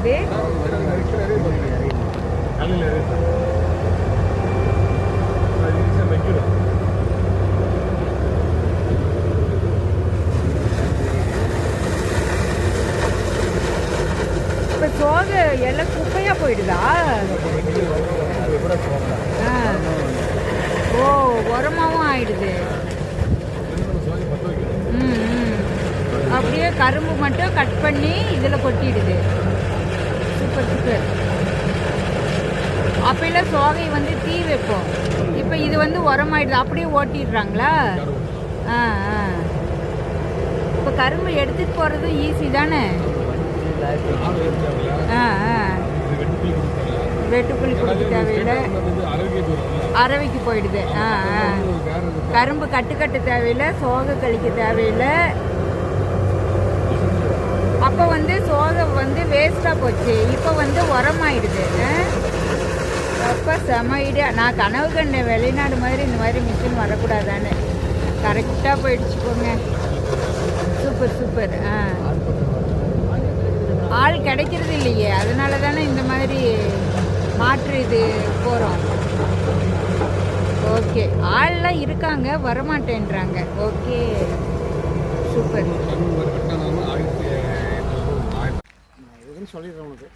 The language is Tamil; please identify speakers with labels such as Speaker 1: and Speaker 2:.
Speaker 1: போகுது. இப்போ சோகை எல்லாம் குப்பையாக போயிடுதா? ஓ, உரமாகவும் ஆயிடுது. அப்படியே கரும்பு மட்டும் கட் பண்ணி இதில் கொட்டிடுது. Super super. அப்பெல்லாம் சோகை வந்து தீ வைப்போம், இப்போ இது வந்து உரமாயிடுது, அப்படியே ஓட்டிடுறாங்களா? ஆ ஆ. இப்போ கரும்பு எடுத்துகிட்டு போகிறதும் ஈஸி தானே? ஆ ஆ. வெட்டுப்புளி கொடுக்க தேவையில்லை, அரவைக்கு போயிடுது. ஆ ஆ. கரும்பு கட்டு தேவையில்லை, சோகை கழிக்க தேவையில்லை. அப்போ வந்து சோகை வந்து வேஸ்ட்டாக போச்சு, இப்போ வந்து உரமாயிடுது. அப்போ செம ஐடியா. நான் கனவு கண்டேன் வெளிநாடு மாதிரி இந்த மாதிரி மிஷின் வரக்கூடாதான்னு. கரெக்டாக போயிடுச்சு போங்க. Super super. ஆ, ஆள் கிடைக்கிறது இல்லையே, அதனால தானே இந்த மாதிரி மாற்று இது போகிறோம். ஓகே, ஆள்லாம் இருக்காங்க, வரமாட்டேன்றாங்க. Okay super. சொல்லிடுறேன் உனக்கு.